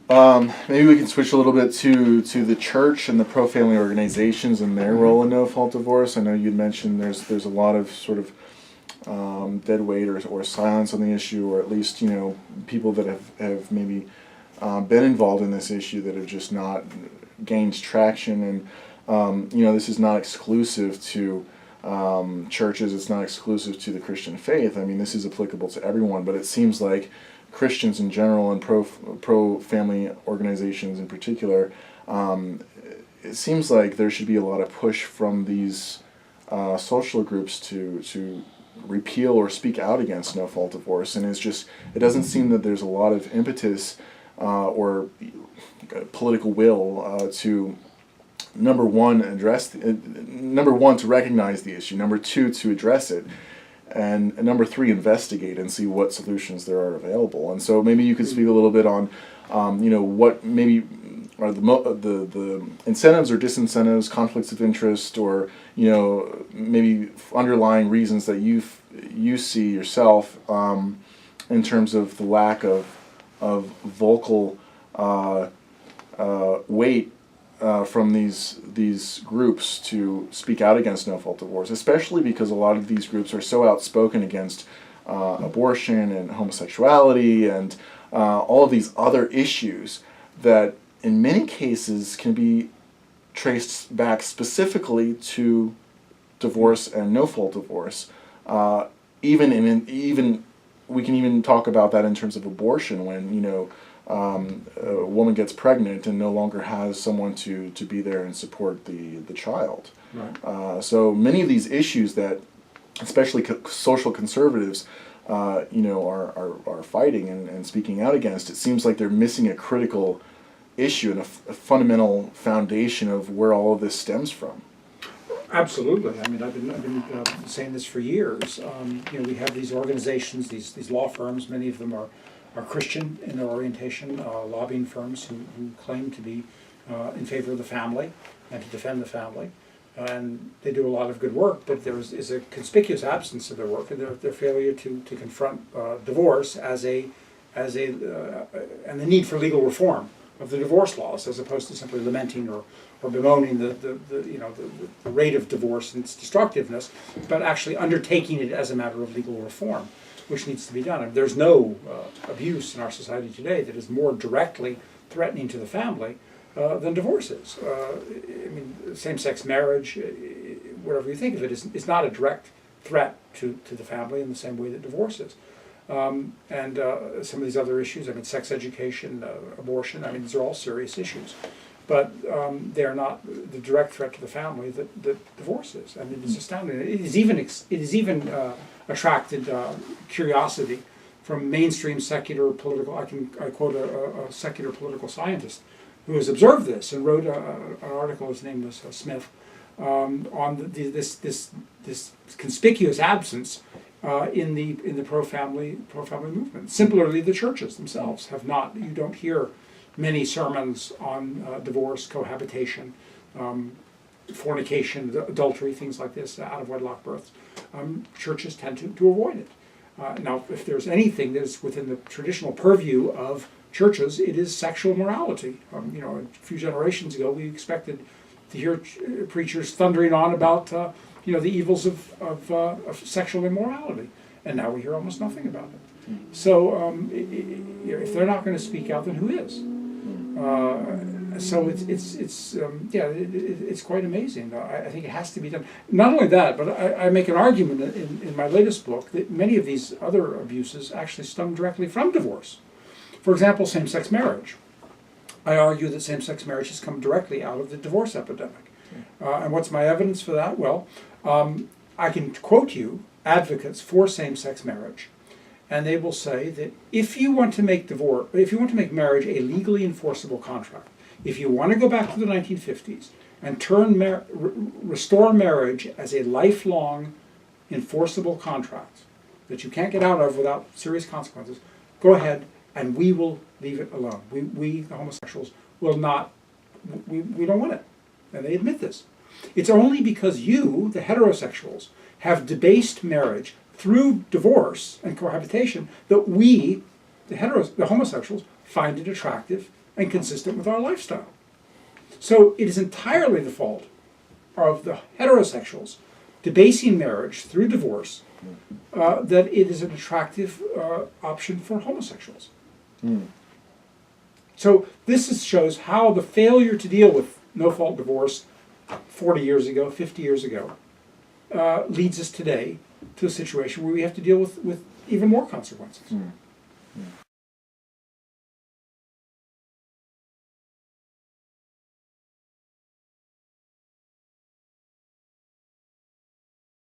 Maybe we can switch a little bit to the church and the pro-family organizations and their role in no-fault divorce. I know you'd mentioned there's a lot of sort of dead weight or silence on the issue, or at least people that have maybe been involved in this issue that have just not gained traction. And this is not exclusive to churches. It's not exclusive to the Christian faith. I mean, this is applicable to everyone. But it seems like Christians in general and pro-family organizations in particular, it seems like there should be a lot of push from these social groups to repeal or speak out against no-fault divorce. And it doesn't seem that there's a lot of impetus or political will to number one to recognize the issue, number two to address it, and number three, investigate and see what solutions there are available. And so maybe you could speak a little bit on, what maybe are the incentives or disincentives, conflicts of interest, or maybe underlying reasons that you see yourself in terms of the lack of vocal weight from these groups to speak out against no-fault divorce, especially because a lot of these groups are so outspoken against abortion and homosexuality and all of these other issues that in many cases can be traced back specifically to divorce and no-fault divorce. Even we can even talk about that in terms of abortion when a woman gets pregnant and no longer has someone to be there and support the child. Right. So many of these issues that, especially social conservatives, are fighting and speaking out against, it seems like they're missing a critical issue and a fundamental foundation of where all of this stems from. Absolutely. I mean, I've been saying this for years. We have these organizations, these law firms. Many of them are Christian in their orientation, lobbying firms who claim to be in favor of the family and to defend the family. And they do a lot of good work, but there is a conspicuous absence of their work and their failure to confront divorce and the need for legal reform of the divorce laws, as opposed to simply lamenting or bemoaning the rate of divorce and its destructiveness, but actually undertaking it as a matter of legal reform, which needs to be done. And there's no abuse in our society today that is more directly threatening to the family than divorce is. Same-sex marriage, whatever you think of it, is not a direct threat to the family in the same way that divorce is. Some of these other issues, sex education, abortion, these are all serious issues. But they are not the direct threat to the family that divorce is. It's astounding. It is even attracted curiosity from mainstream secular political. I quote a secular political scientist who has observed this and wrote an article. His name was Smith on this conspicuous absence in the pro-family movement. Similarly, the churches themselves have not. You don't hear many sermons on divorce, cohabitation, fornication, adultery, things like this, out of wedlock births. Churches tend to avoid it. Now, if there's anything that is within the traditional purview of churches, it is sexual morality. A few generations ago, we expected to hear preachers thundering on about the evils of sexual immorality, and now we hear almost nothing about it. So, if they're not going to speak out, then who is? So it's quite amazing. I think it has to be done. Not only that, but I make an argument in my latest book that many of these other abuses actually stem directly from divorce. For example, same-sex marriage. I argue that same-sex marriage has come directly out of the divorce epidemic. And what's my evidence for that? Well, I can quote you advocates for same-sex marriage, and they will say that if you want to make marriage a legally enforceable contract, if you want to go back to the 1950s and restore marriage as a lifelong enforceable contract that you can't get out of without serious consequences, go ahead and we will leave it alone. We the homosexuals, will not, we don't want it. And they admit this. It's only because you, the heterosexuals, have debased marriage through divorce and cohabitation that we, the homosexuals, find it attractive and consistent with our lifestyle. So it is entirely the fault of the heterosexuals debasing marriage through divorce that it is an attractive option for homosexuals. So this shows how the failure to deal with no-fault divorce 40 years ago, 50 years ago, leads us today to a situation where we have to deal with even more consequences.